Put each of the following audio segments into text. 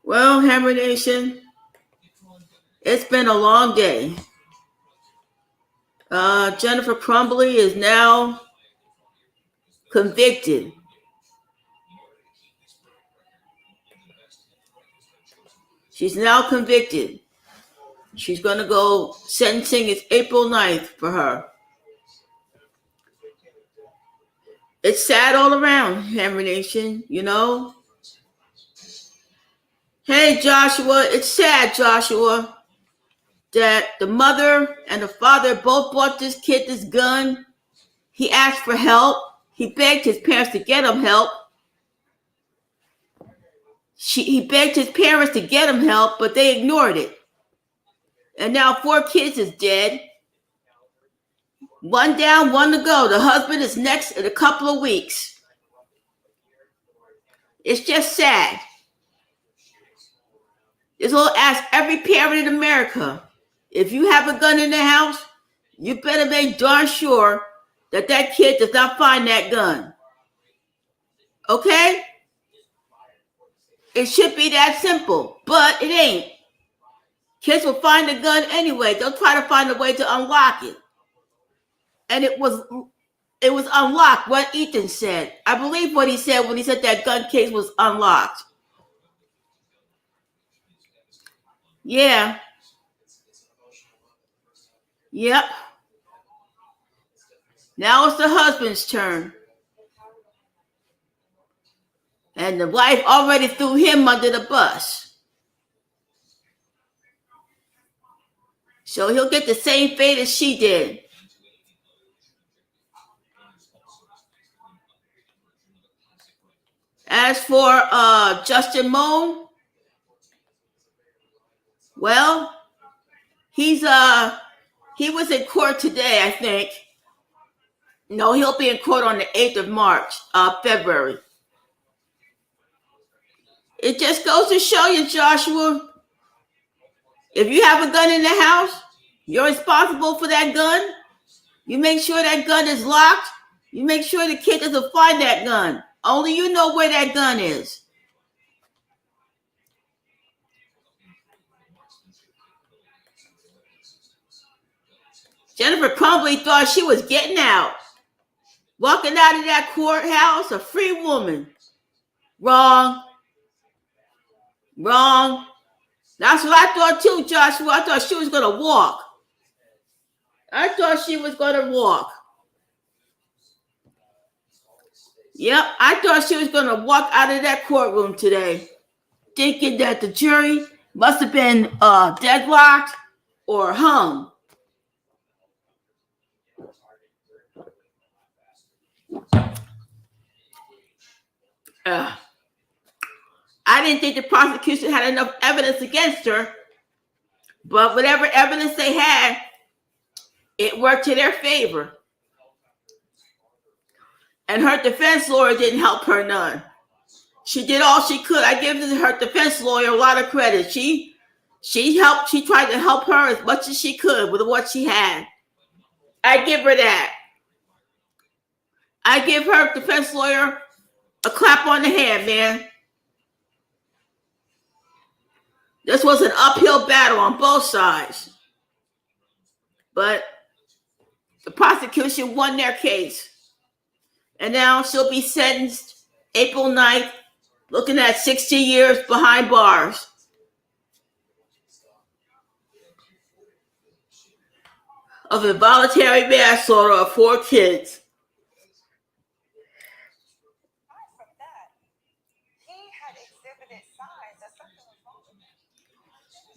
Well, Hammer Nation, it's been a long day. Jennifer Crumbley is now convicted. She's now convicted. She's going to go, sentencing is April 9th for her. It's sad all around, Hammer Nation, you know. Hey, Joshua, it's sad, Joshua, that the mother and the father both bought this kid this gun. He asked for help. He begged his parents to get him help. He begged his parents to get him help, but they ignored it. And now 4 kids is dead. 1 down, 1 to go. The husband is next in a couple of weeks. It's just sad. This will ask every parent in America, if you have a gun in the house, you better make darn sure that that kid does not find that gun. Okay? It should be that simple, but it ain't. Kids will find the gun anyway. They'll try to find a way to unlock it. And it was unlocked, what Ethan said. I believe what he said when he said that gun case was unlocked. Yeah. Yep. Now it's the husband's turn. And the wife already threw him under the bus. So he'll get the same fate as she did. As for Justin Moan, well, he was in court today, I think. No, he'll be in court on the 8th of February. It just goes to show you, Joshua, if you have a gun in the house, you're responsible for that gun. You make sure that gun is locked. You make sure the kid doesn't find that gun. Only you know where that gun is. Jennifer Crumbley thought she was getting out. Walking out of that courthouse, a free woman. Wrong. That's what I thought too, Joshua. I thought she was going to walk. Yep, I thought she was going to walk out of that courtroom today, thinking that the jury must have been deadlocked or hung. I didn't think the prosecution had enough evidence against her, but whatever evidence they had, it worked to their favor. And her defense lawyer didn't help her none. She did all she could. I give her defense lawyer a lot of credit. She tried to help her as much as she could with what she had. I give her that. I give her defense lawyer a clap on the hand, man. This was an uphill battle on both sides. But the prosecution won their case. And now she'll be sentenced April 9th, looking at 60 years behind bars. Of involuntary manslaughter of 4 kids.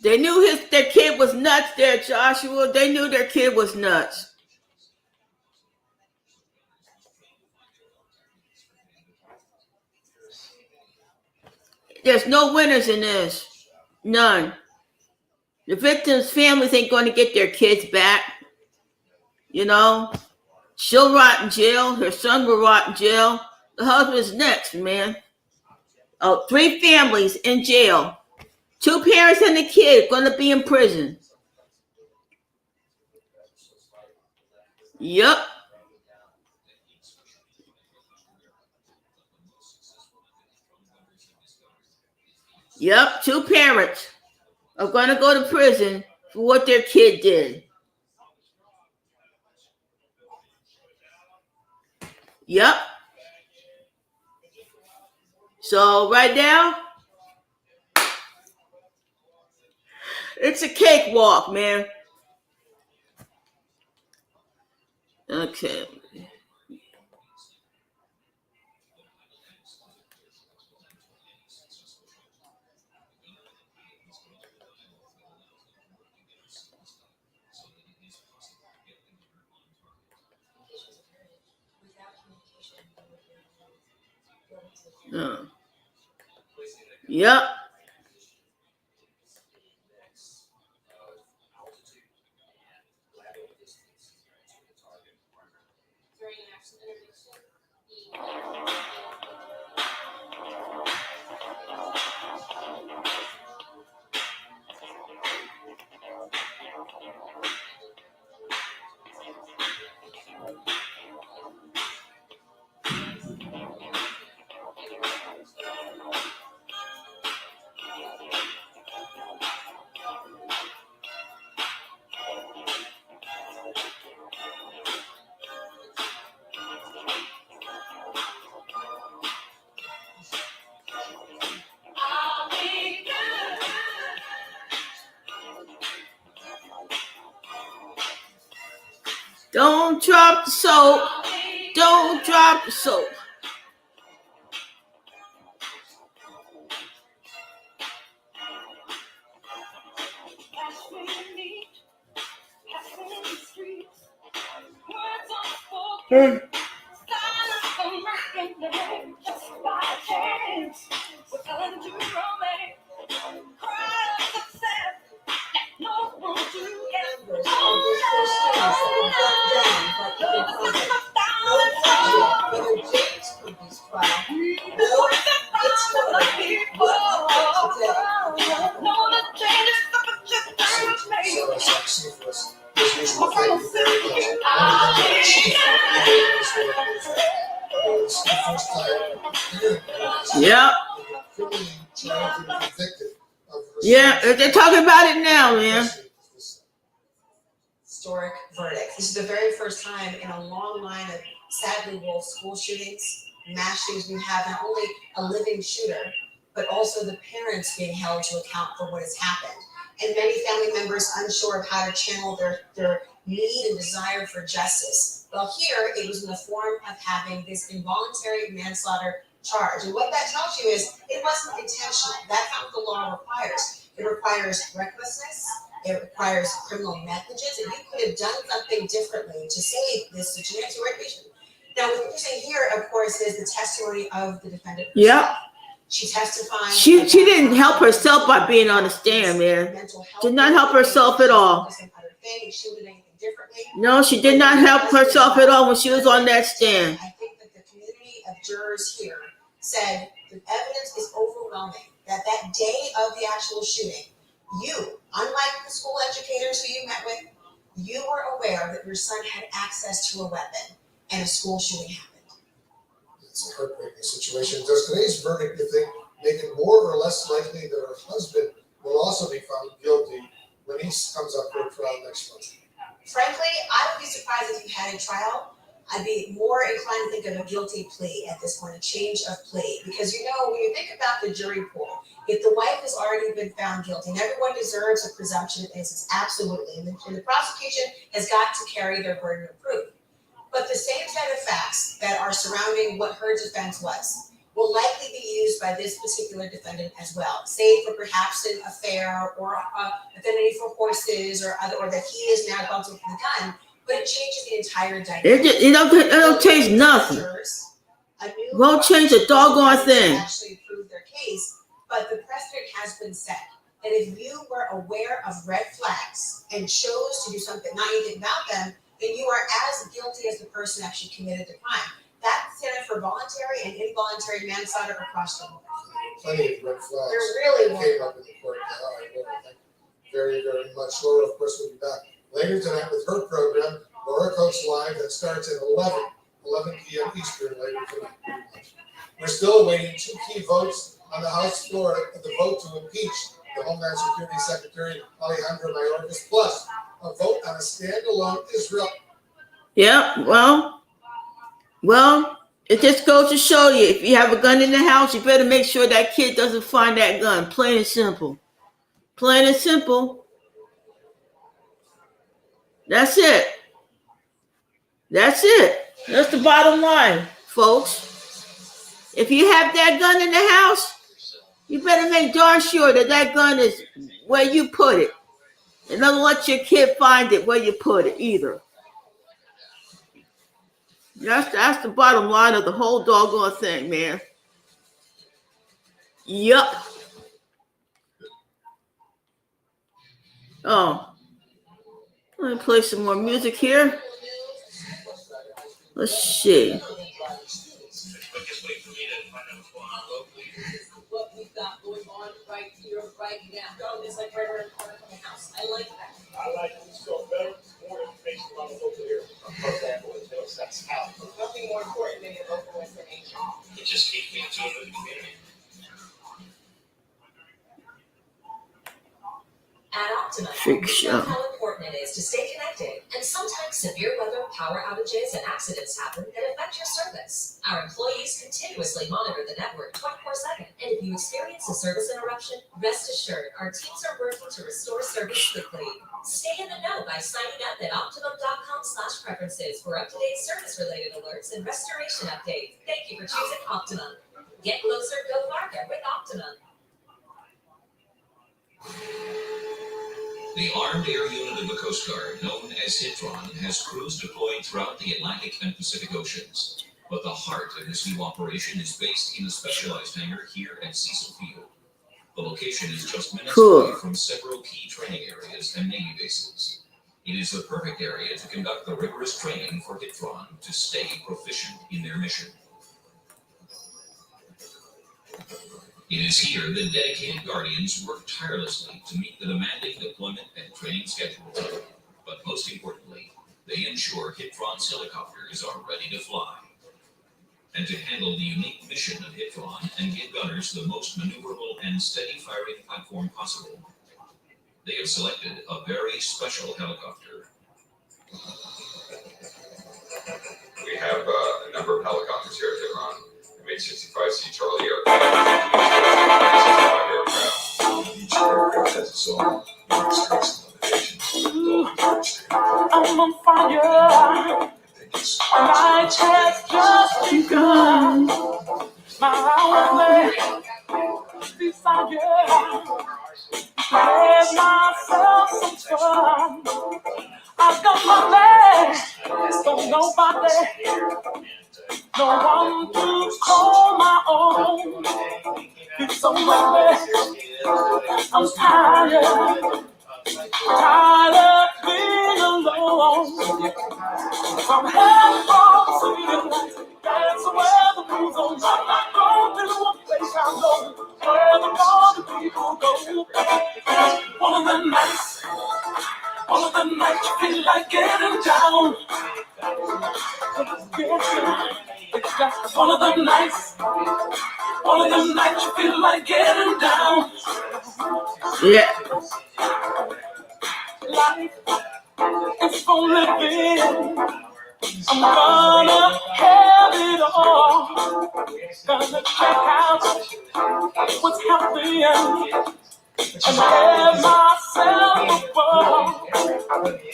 They knew their kid was nuts there, Joshua. They knew their kid was nuts. There's no winners in this. None. The victims' families ain't going to get their kids back. You know, she'll rot in jail. Her son will rot in jail. The husband's next, man. 3 families in jail. 2 parents and a kid going to be in prison. Yep. Yep, 2 parents are going to go to prison for what their kid did. Yep. So right now, it's a cakewalk, man. Okay. Yep. Don't drop the soap. Don't drop the soap. Yeah. Yeah, they're talking about it now, man. Historic verdict. This is the very first time in a long line of, sadly, Wolf, school shootings, mass shootings, we have not only a living shooter, but also the parents being held to account for what has happened. And many family members unsure of how to channel their need and desire for justice. Well, here it was in the form of having this involuntary manslaughter charge. And what that tells you is it wasn't intentional. That's not what the law requires. It requires recklessness. It requires criminal negligence, and you could have done something differently to save this situation. Now, what you're saying here, of course, is the testimony of the defendant herself. Yeah. She testified. She didn't help herself by being on the stand, man. Did not help herself at all. No, she did not help herself at all when she was on that stand. I think that the community of jurors here said the evidence is overwhelming that day of the actual shooting, you, unlike the school educators who you met with, you were aware that your son had access to a weapon and a school shooting happened. It's a heartbreaking situation. Does today's verdict, you think, make it more or less likely that her husband will also be found guilty when he comes up for a trial next month? Frankly, I would be surprised if you had a trial. I'd be more inclined to think of a guilty plea at this point, a change of plea. Because, when you think about the jury pool, if the wife has already been found guilty, and everyone deserves a presumption of innocence, absolutely, and the prosecution has got to carry their burden of proof. But the same set of facts that are surrounding what her defense was will likely be used by this particular defendant as well, save for perhaps an affair or affinity for horses or that he is now going to the gun. But it changes the entire dynamic. It don't change nothing. Won't change a doggone thing. Actually prove their case, but the precedent has been set that if you were aware of red flags and chose to do something, not anything about them, then you are as guilty as the person actually committed the crime. That's standard for voluntary and involuntary manslaughter across the board. Plenty of red flags. There really came up in the court. Thank you very, very much. Laura, of course, will be back later tonight with her program, Laura Coates Live, that starts at 11 p.m. Eastern later tonight. We're still awaiting 2 key votes on the House floor the vote to impeach the Homeland Security Secretary Alejandro Mayorkas, plus a vote on a standalone Israel. Yeah, well, it just goes to show you, if you have a gun in the house, you better make sure that kid doesn't find that gun. Plain and simple. Plain and simple. That's it. That's it. That's the bottom line, folks. If you have that gun in the house, you better make darn sure that that gun is where you put it. And don't let your kid find it where you put it either. That's the bottom line of the whole doggone thing, man. Yup. Oh, let me play some more music here. Let's see. What we've got going on right here, right now. It's like right around the corner from the house. I like that. I like it. So better, more information about the local here. For example, it makes sense how. Nothing more important than your local information. It just keeps me in tune with the community. At Optima, Freak we show. know how important it is to stay connected, and sometimes severe weather, power outages, and accidents happen that affect your service. Our employees continuously monitor the network 24/7, and if you experience a service interruption, rest assured our teams are working to restore service quickly. Stay in the know by signing up at optimum.com/preferences for up-to-date service-related alerts and restoration updates. Thank you for choosing Optimum. Get closer, go farther with Optimum. The Armed Air Unit of the Coast Guard, known as HITRON, has crews deployed throughout the Atlantic and Pacific Oceans. But the heart of this new operation is based in a specialized hangar here at Cecil Field. The location is just minutes away from several key training areas and Navy bases. It is the perfect area to conduct the rigorous training for HITRON to stay proficient in their mission. It is here that dedicated Guardians work tirelessly to meet the demanding deployment and training schedules. But most importantly, they ensure HITRON's helicopters are ready to fly. And to handle the unique mission of HITRON and give gunners the most maneuverable and steady firing platform possible, they have selected a very special helicopter. We have a number of helicopters here at HITRON. MH-65C Charlie aircraft. Each aircraft has its own unique strengths and limitations. I'm on fire. My chest just begun. My desire. Give myself some fun. I've got my legs, so nobody. No one to call my own. It's so lonely. I'm tired. Tired of being alone. From head from ceiling, that's where the blues on. I'm not going to a place I know where the wrong people go. One of the nights you feel like getting down. It's just one of them nights you feel like getting down. Yeah. Life is for living. I'm gonna have it all. Gonna check out what's happening and have myself a ball.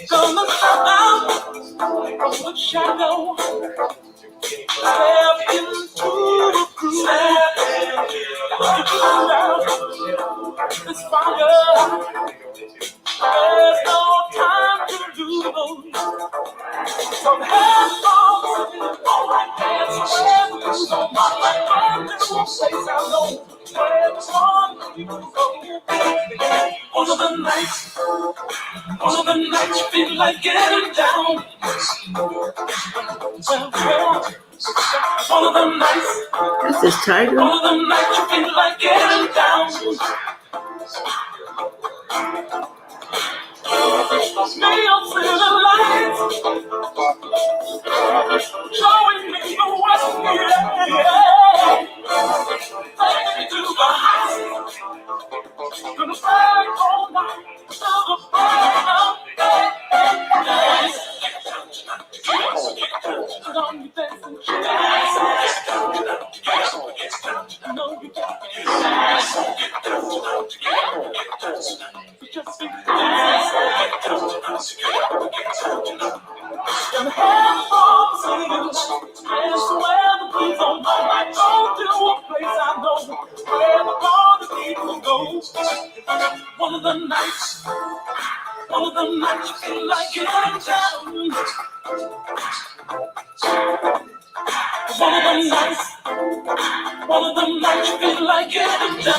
Gonna step out from the shadow. Step into the groove. This fire. There's no time to lose. So hands on, all right, dance where the blues on my life. I'm just one place I know where the strong people go. One of the nights you feel like getting down. One of them nights. This is Tiger. One of them nights you feel like getting down. Still see the lights showing me the way. Take me to the Gonna fight all night till the break of day. Don't you dance and dance. No, you can't dance. You just be dance. Gonna have fun singing. Dance where the beats on my mind. Go to a place I know where the party people go. One of the nights you feel like getting down. One of the nights you feel like getting down.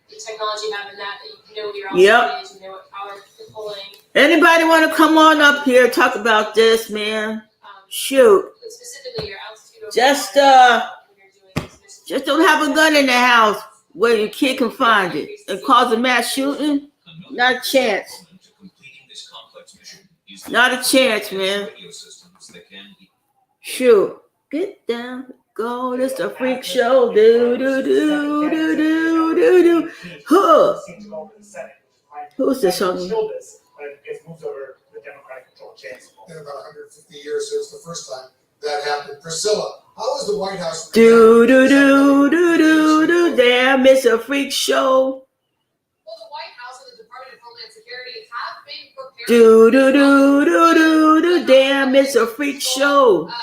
The technology having that you know your Yep. you know what power you're pulling. Anybody want to come on up here talk about this, man? Shoot. Specifically your altitude. Just just don't have a gun in the house where your kid can find it and cause a mass shooting. Not a chance. Not a chance, man. Shoot. Get down. Go. This a freak show. Do do do do do do do. Huh. Who's this on? It's moved over the Democratic controlled chance. In about 150 years, it was the first time that happened. Priscilla, how is the White House? Do do do do do do. Damn, it's a freak show. Well, the White House and the Department of Homeland Security have been prepared. Do do do do do do. Damn, it's a freak show. Of the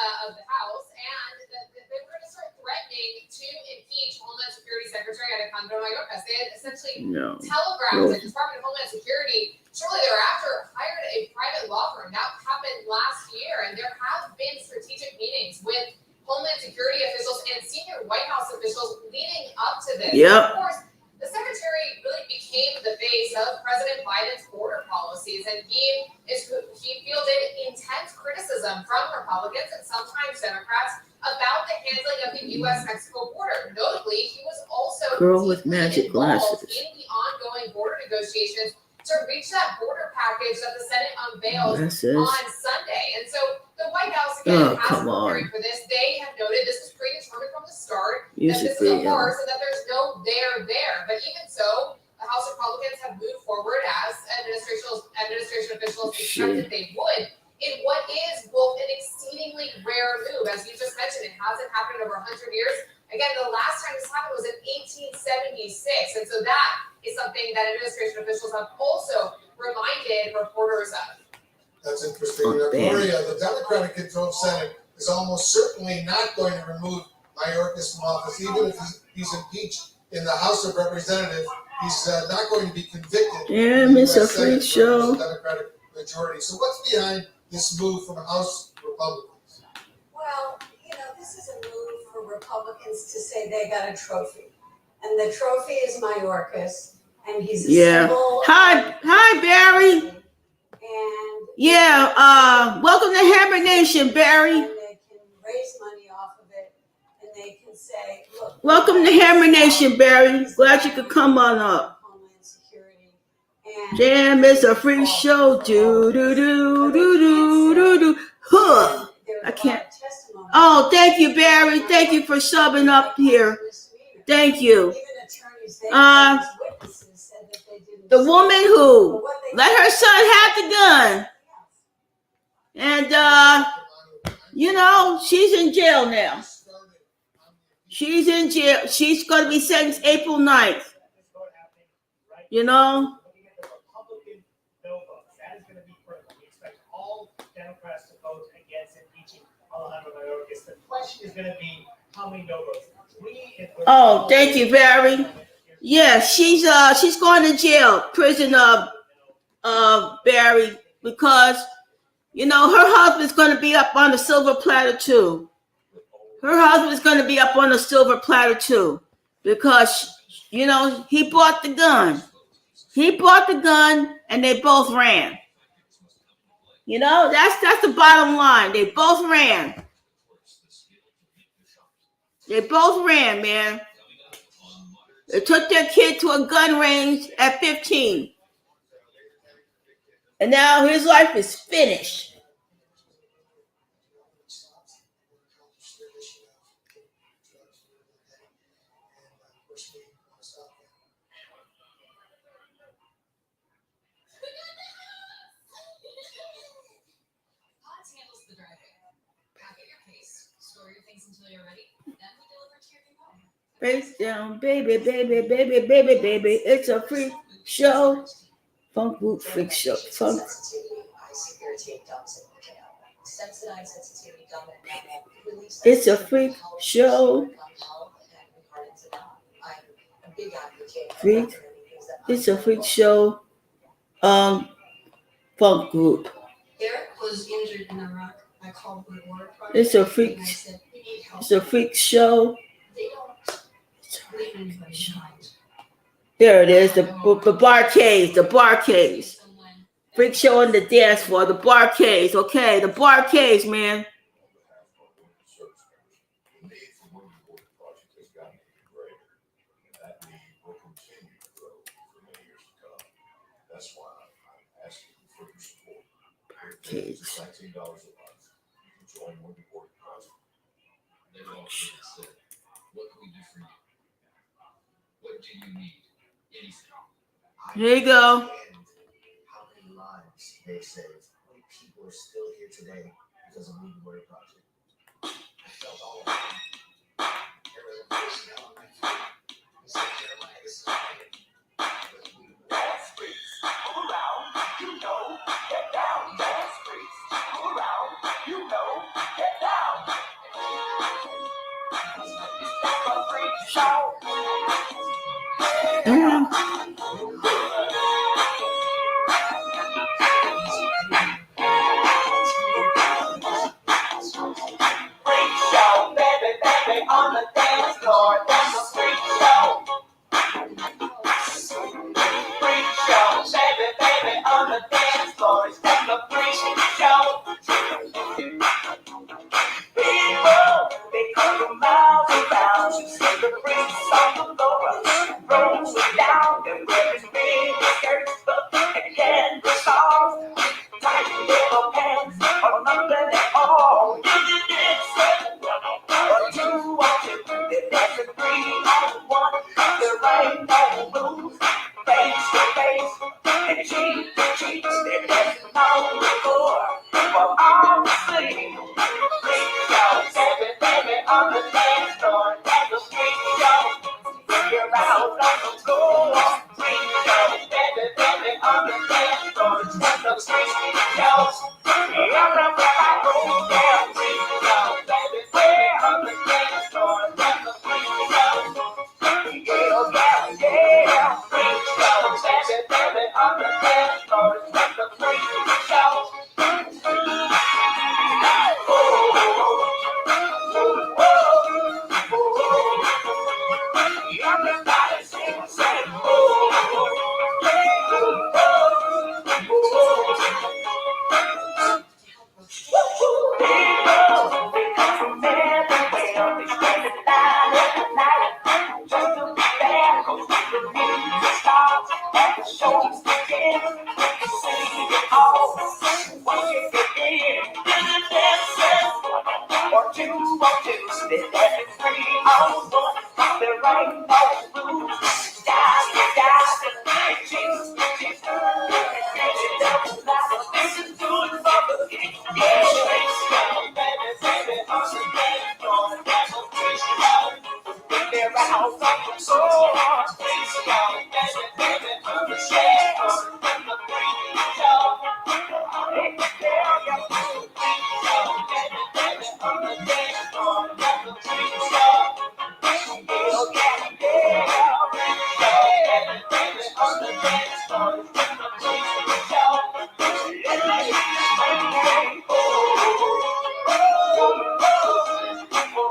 House, and they were going to start threatening to impeach Homeland Security Secretary Alejandro Mayorkas. They had essentially telegraphed the Department of Homeland Security shortly thereafter hired a private law firm. That happened last year, and there have been strategic meetings with Homeland Security officials and senior White House officials leading up to this. Yep. Of course, the secretary really became the face of President Biden's border policies, and he fielded intense criticism from Republicans and sometimes Democrats about the handling of the U.S.-Mexico border. Notably, he was also Girl with magic involved glasses. in the ongoing border negotiations to reach that border package that the Senate unveiled on Sunday. And so the White House again has been preparing for this. They have noted this was predetermined from the start, that this is a farce and that there's no there. But even so, the House Republicans have moved forward as administration officials expected they would in what is both an exceedingly rare move. As you just mentioned, it hasn't happened in over 100 years. Again, the last time this happened was in 1876. And so that is something that administration officials have also reminded reporters of. That's interesting. Gloria, the Democratic-controlled Senate is almost certainly not going to remove Mayorkas from office, even if he's impeached in the House of Representatives. He's not going to be convicted. Yeah, it's a freak show. Democratic majority. So what's behind this move from House Republicans? Well, this is a move for Republicans to say they got a trophy. And the trophy is Mayorkas. And he's a symbol. Hi, Barry. And welcome to Hammer Nation, Barry. And they can raise money off of it. And they can say, look. Welcome to Hammer Nation, Barry. Glad you could come on up. Homeland Security. And Damn, it's a free show. Do do do do do do do. Huh. I can't. Oh, thank you, Barry. Thank you for subbing up here. Thank you. The woman who let her son have the gun. And, she's in jail now. She's in jail. She's going to be sentenced April 9th. You know? Looking at the Republican no votes, that is going to be critical. We expect all Democrats to vote against impeaching Alejandro Mayorkas. The question is going to be how many no votes. Oh, thank you, Barry. Yeah, she's going to jail, prison Barry, because her husband's going to be up on the silver platter too. Her husband's going to be up on the silver platter too, because he bought the gun. He bought the gun, and they both ran. You know, that's the bottom line. They both ran. They both ran, man. They took their kid to a gun range at 15. And now his life is finished. Face down, baby, baby, baby, baby, baby. It's a freak show. Funk Group Freak Show. Funk. It's a freak show. Freak. It's a freak show. Funk Group. Eric was injured in Iraq. I called the water project. It's a freak. It's a freak show. There it is. The barcades. The barcades. Freak show on the dance floor. The barcades. Okay, the barcades, man. Barcades. Here you go. How many lives they saved? How many people are still here today because of Movie Warrior Project? I felt all of it. On the dance floor, that's a freak show. Freak show, baby, baby, on the dance floor, that's a freak show. People, they come from miles around to see the freaks on the floor, rolling down and wearing big skirts and candy songs, tight little pants, or nothing at all. You did it, or two or two, if that's a 3 on 1, there ain't no rules. Face to face, and cheek to cheek, there's no reward for all to see. Freak show, baby, baby, on the dance floor, that's a freak show. You're out on the floor. Freak show, baby, baby, on the dance floor, that's a freak show. Everywhere I go, yeah, freak show, baby, baby, on the dance floor, that's a freak show. Yeah, yeah, yeah, freak show, baby, baby, on the dance floor, that's a freak show. Everybody sing, say, people, they come from everywhere, they spend the night every night, just to be there, 'cause the music starts and the shows begin. You can see it all once you get in. Did it dance or two or two, then every 3 on 1, there ain't no rules. Guys, cheese, cheese, it doesn't matter. This is good for the kids. Yeah, baby, baby, on the dance floor, that's a freak show. They're out on the floor. Freak show, baby, baby, on the dance floor, that's a freak show. Let me tell ya, freak show, baby, baby, on the dance floor, that's a freak show. Yeah, yeah, freak show, baby, baby, on the dance floor, that's a freak show. Let me hear you say, oh, oh, oh, oh, oh.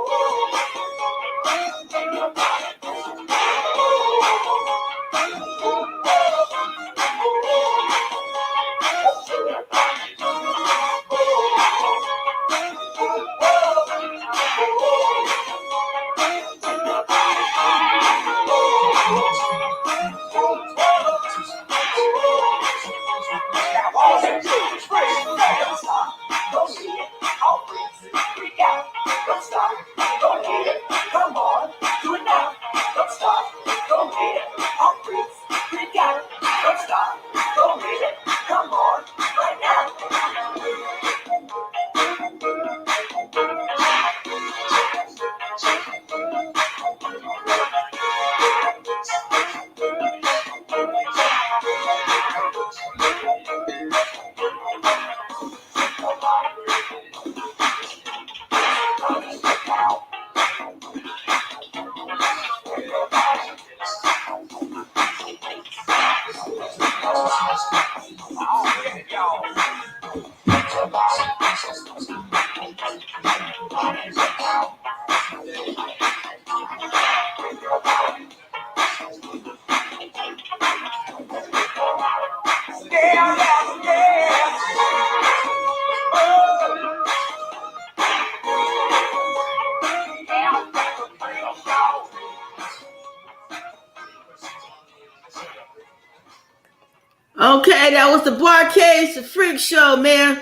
Okay, that was the Barcades, the freak show, man.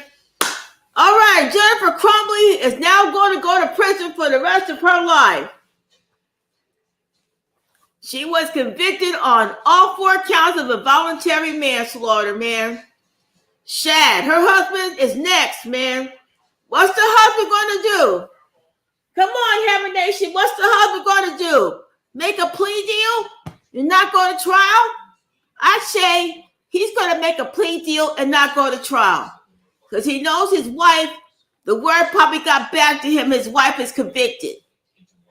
All right, Jennifer Crumbley is now going to go to prison for the rest of her life. She was convicted on all 4 counts of involuntary manslaughter, man. Shad, her husband is next, man. What's the husband going to do? Come on, Hammer Nation. What's the husband going to do? Make a plea deal and not go to trial? I say he's going to make a plea deal and not go to trial because he knows his wife. The word probably got back to him. His wife is convicted.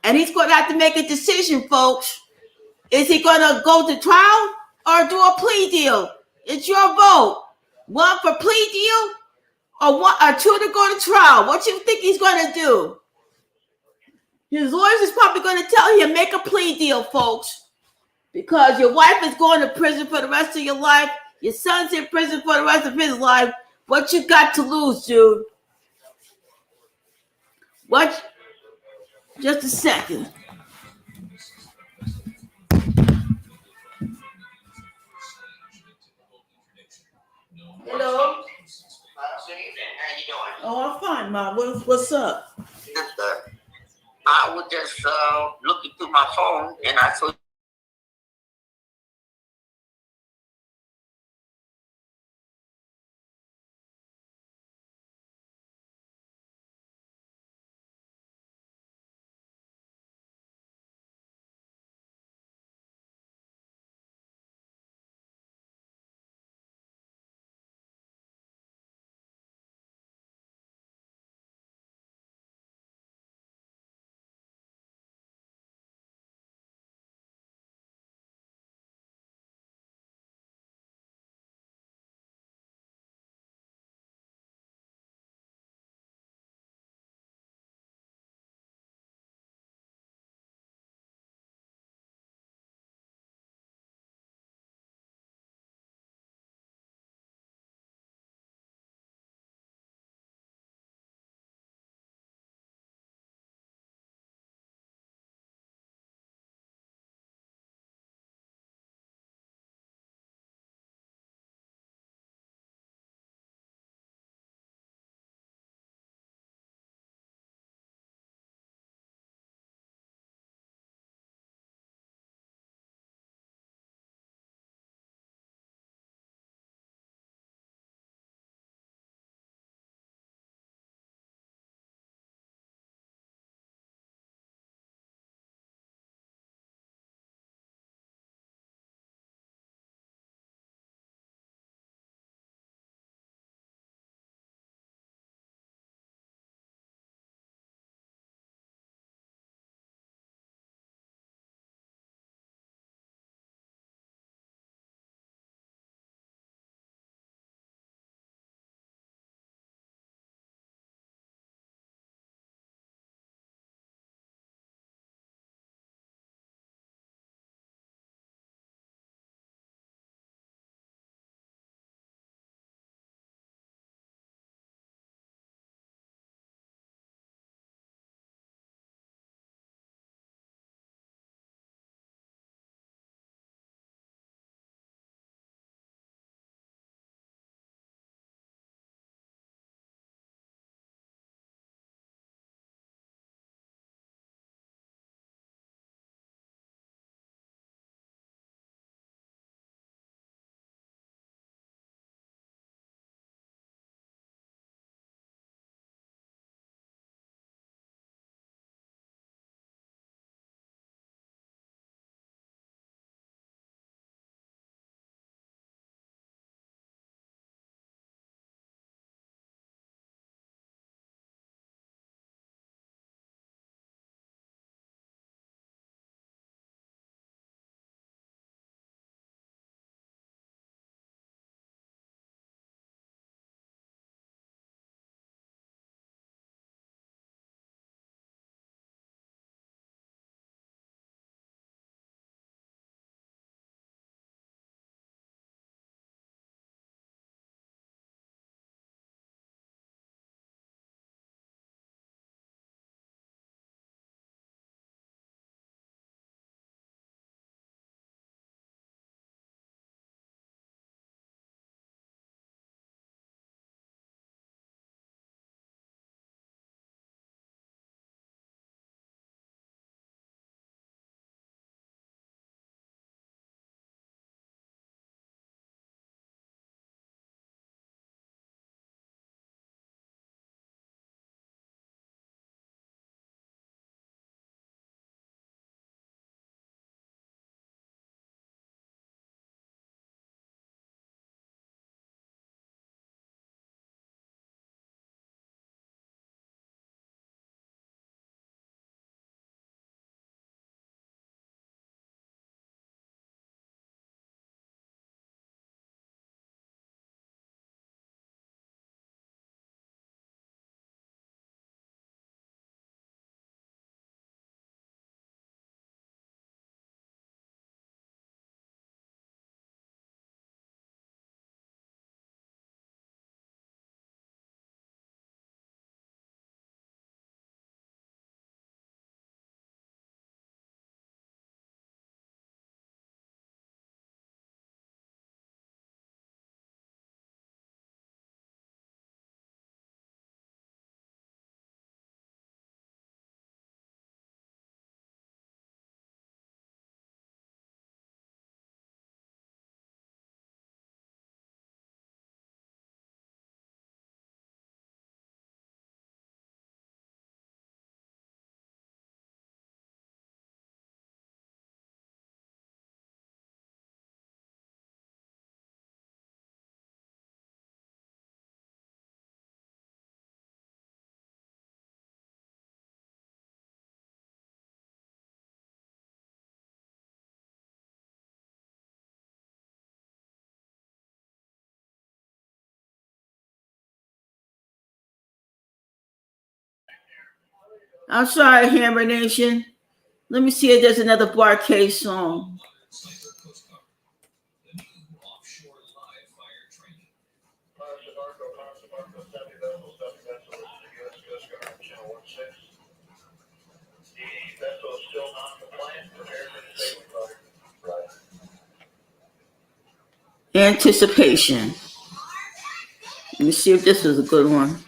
And he's going to have to make a decision, folks. Is he going to go to trial or do a plea deal? It's your vote. 1 for plea deal or 2 to go to trial. What you think he's going to do? His lawyers is probably going to tell him, make a plea deal, folks. Because your wife is going to prison for the rest of your life. Your son's in prison for the rest of his life. What you got to lose, dude? What? Just a second. Hello? Good evening. How you doing? Oh, I'm fine, Mom. What's up? I was just looking through my phone and I saw I'm sorry, Hammer Nation. Let me see if there's another Bar-K song. Anticipation. Let me see if this is a good one.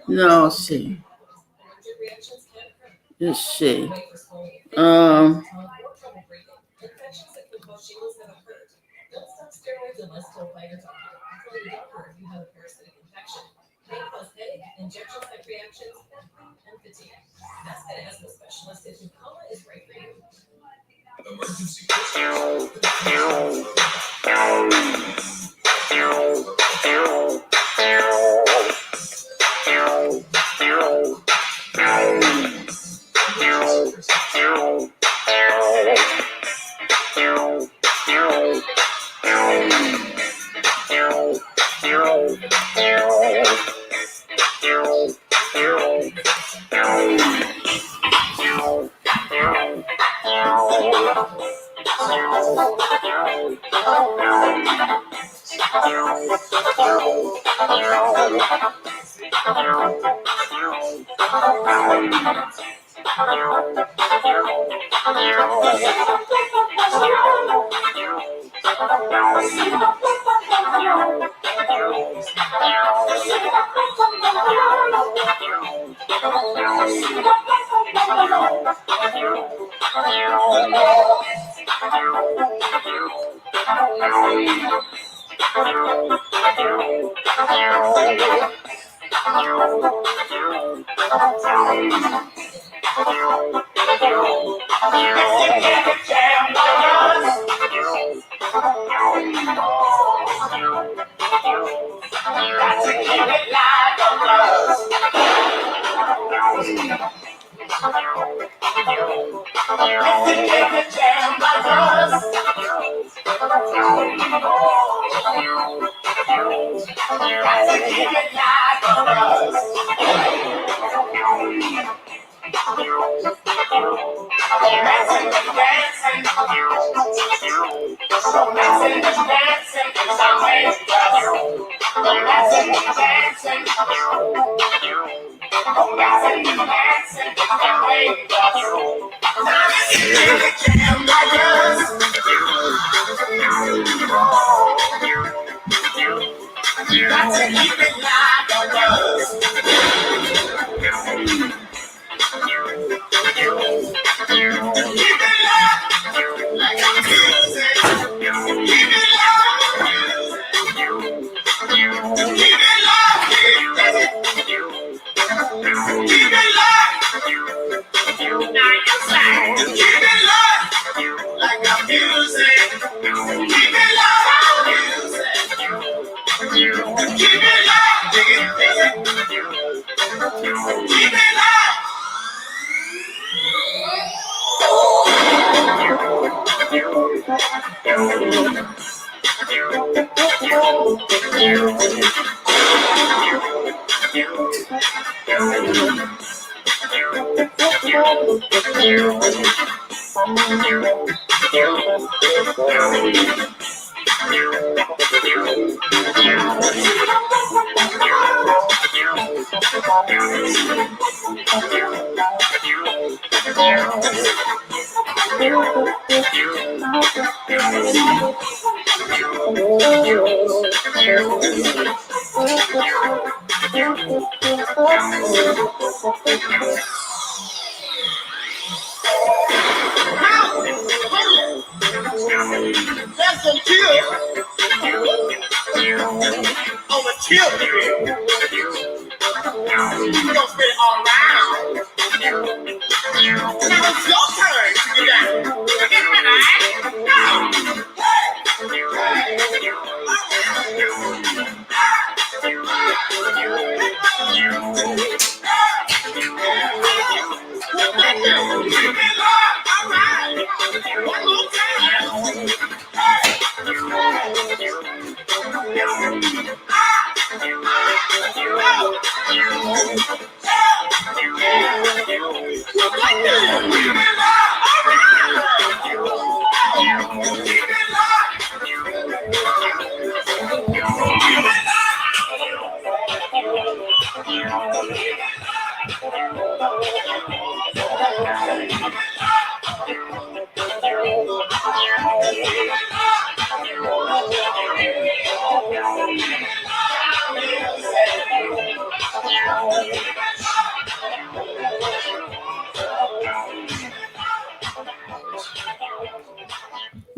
No, let's see. Let's see.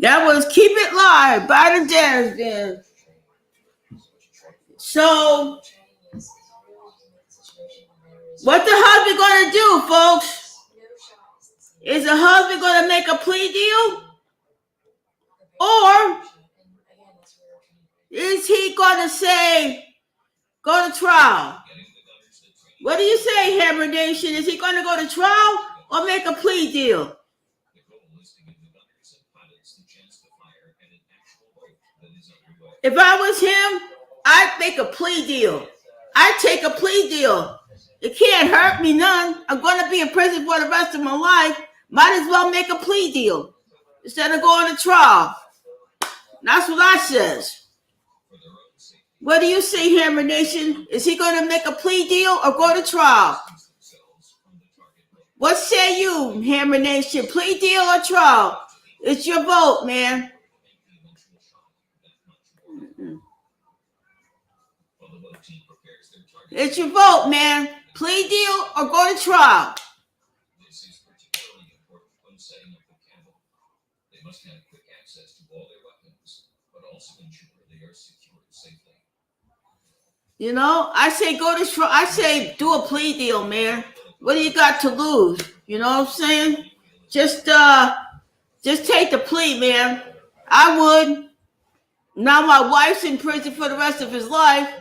That was Keep It Live by the Jazz Den. So, what the husband gonna do, folks? Is the husband gonna make a plea deal? Or is he gonna say, go to trial? What do you say, Hammer Nation? Is he gonna go to trial or make a plea deal? If I was him, I'd make a plea deal. I'd take a plea deal. It can't hurt me none. I'm going to be in prison for the rest of my life. Might as well make a plea deal instead of going to trial. That's what I says. What do you say, Hammer Nation? Is he going to make a plea deal or go to trial? What say you, Hammer Nation? Plea deal or trial? It's your vote, man. It's your vote, man. Plea deal or go to trial. This is particularly important when setting up the camel. They must have quick access to all their weapons, but also ensure they are secured safely. You know, I say go to trial. I say do a plea deal, man. What do you got to lose? You know what I'm saying? Just take the plea, man. I would. Now my wife's in prison for the rest of his life.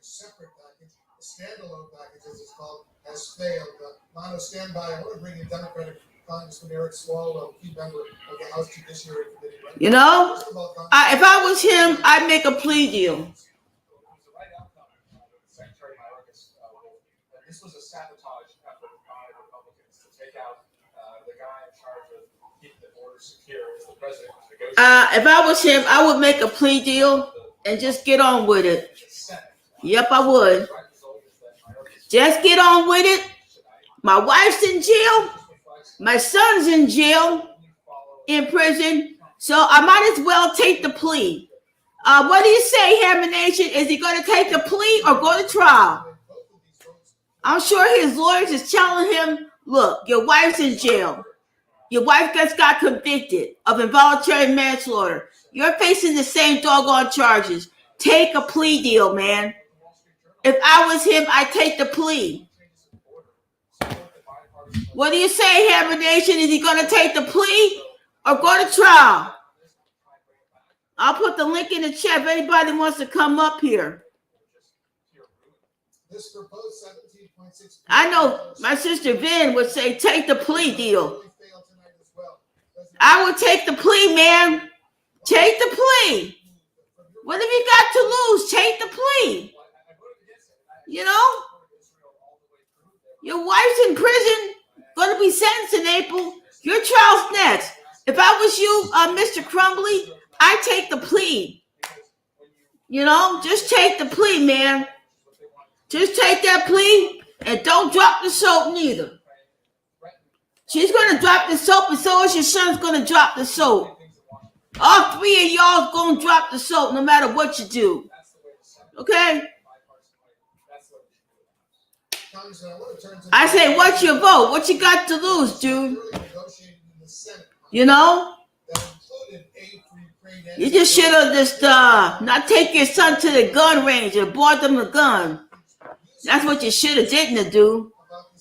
Separate package, the standalone package, as it's called, has failed. Mono, stand by. I want to bring in Democratic Congressman Eric Swalwell, key member of the House Judiciary Committee. Right? You know, if I was him, I'd make a plea deal. This was a sabotage effort by Republicans to take out the guy in charge of keeping the border secure as the president was negotiating. If I was him, I would make a plea deal and just get on with it. Yep, I would. Just get on with it. My wife's in jail. My son's in jail, in prison. So I might as well take the plea. What do you say, Hammer Nation? Is he going to take the plea or go to trial? I'm sure his lawyers is telling him, look, your wife's in jail. Your wife just got convicted of involuntary manslaughter. You're facing the same doggone charges. Take a plea deal, man. If I was him, I'd take the plea. What do you say, Hammer Nation? Is he going to take the plea or go to trial? I'll put the link in the chat if anybody wants to come up here. I know my sister Vin would say, take the plea deal. I would take the plea, man. Take the plea. What have you got to lose? Take the plea. You know, your wife's in prison, going to be sentenced in April. Your trial's next. If I was you, Mr. Crumbley, I'd take the plea. You know, just take the plea, man. Just take that plea and don't drop the soap neither. She's going to drop the soap and so is your son's going to drop the soap. All three of y'all going to drop the soap no matter what you do. Okay? I say, what's your vote? What you got to lose, dude? You know? You just should have just not take your son to the gun range and bought them a gun. That's what you should have didn't do.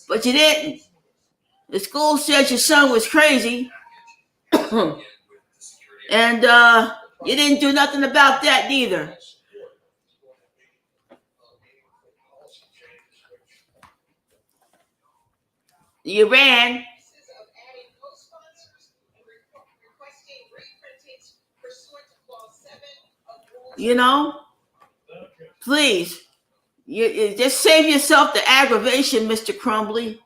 But you didn't. The school said your son was crazy. And you didn't do nothing about that neither. You ran. You know, please, you just save yourself the aggravation, Mr. Crumbley.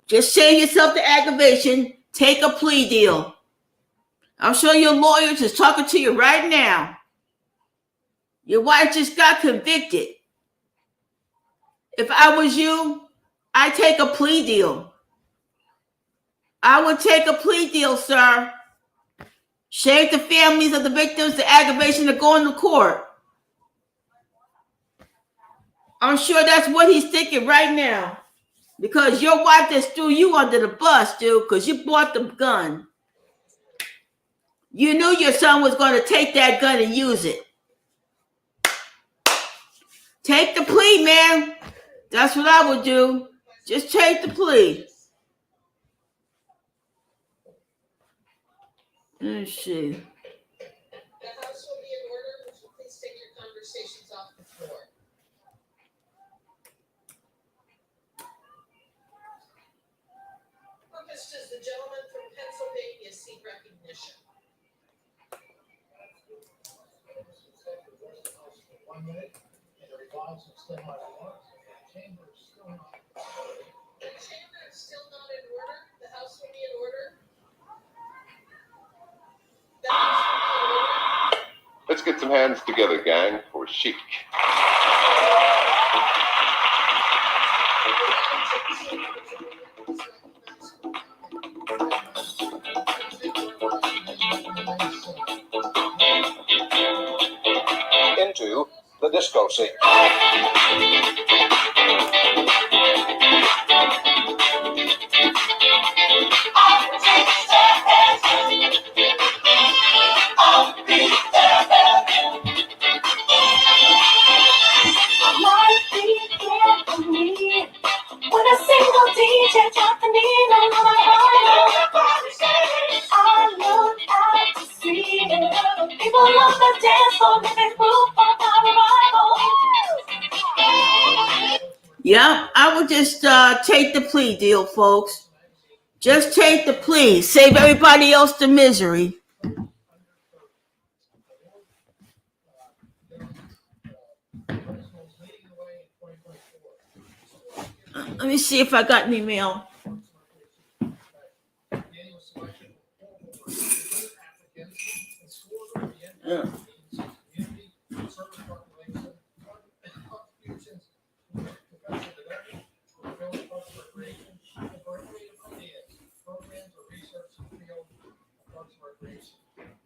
Just save yourself the aggravation. Take a plea deal. I'm sure your lawyers is talking to you right now. Your wife just got convicted. If I was you, I'd take a plea deal. I would take a plea deal, sir. Save the families of the victims the aggravation of going to court. I'm sure that's what he's thinking right now. Because your wife just threw you under the bus, dude, because you bought the gun. You knew your son was going to take that gun and use it. Take the plea, man. That's what I would do. Just take the plea. Let's see. The House will be in order. Would you please take your conversations off the floor? Purpose, does the gentleman from Pennsylvania seek recognition? 1 minute, and the revise and extend my remarks, and the chamber is still not. The chamber is still not in order. The House will be in order. The House will be in order. Let's get some hands together, gang, for Chic. Into the disco scene. When a single DJ dropped the needle on my heart, I look out to see it. People love the dance floor, living proof of our revival. Yeah, I would just take the plea deal, folks. Just take the plea. Save everybody else the misery. Let me see if I got any mail.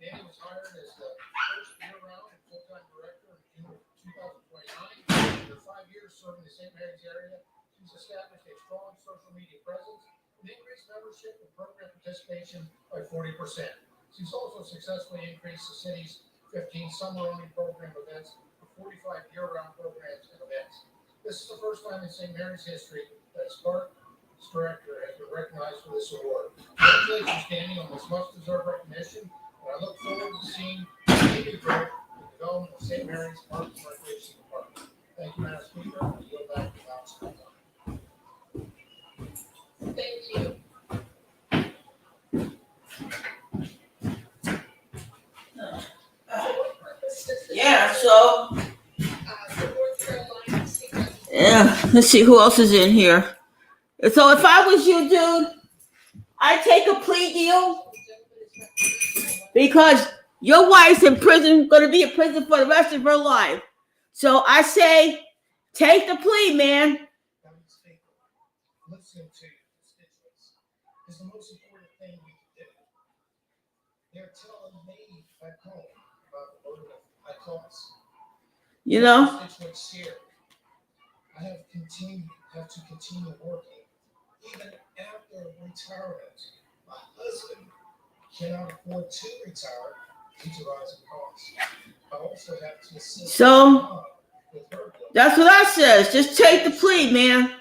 Danny was hired as the first year-round and full-time director in June of 2029. After 5 years serving the St. Mary's area, she's established a strong social media presence and increased membership and program participation by 40%. She's also successfully increased the city's 15 summer-only program events to 45 year-round programs and events. This is the first time in St. Mary's history that a Sparks director has been recognized for this award. Congratulations, Danny, on this much-deserved recognition, and I look forward to seeing continued growth in the development of St. Mary's Parks and Recreation Department. Thank you, Madam Speaker. I yield back to the House. Thank you. Yeah, so. Yeah, let's see who else is in here. So if I was you, dude, I'd take a plea deal because your wife's in prison, going to be in prison for the rest of her life. So I say, take the plea, man. Listening to your constituents is the most important thing we can do. They're telling me back home about the burden of my costs. You know? Constituents here, I have to continue working. Even after retirement, my husband cannot afford to retire due to rising costs. I also have to assist So with her. that's what I says. Just take the plea, man.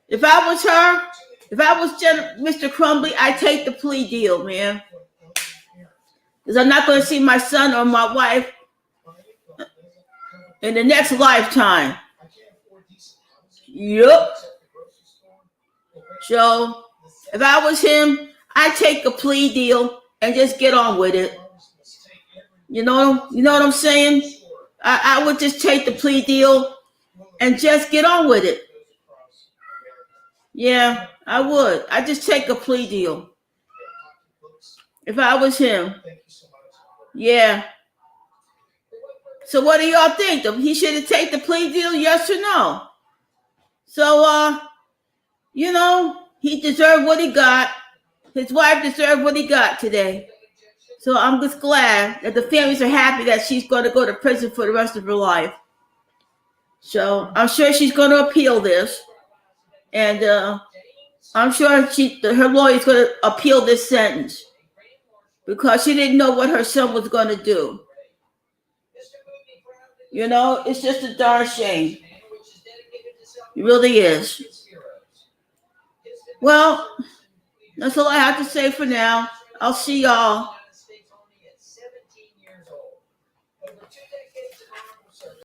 If I was her, if I was Mr. Crumbley, I'd take the plea deal, man. Because I'm not going to see my son or my wife in the next lifetime. Yup. So if I was him, I'd take a plea deal and just get on with it. You know what I'm saying? I would just take the plea deal and just get on with it. Yeah, I would. I'd just take a plea deal. If I was him. Yeah. So what do y'all think? He should have taken the plea deal, yes or no? So, he deserved what he got. His wife deserved what he got today. So I'm just glad that the families are happy that she's going to go to prison for the rest of her life. So I'm sure she's going to appeal this. And I'm sure her lawyer's going to appeal this sentence because she didn't know what her son was going to do. You know, it's just a darn shame. It really is. Well, that's all I have to say for now. I'll see y'all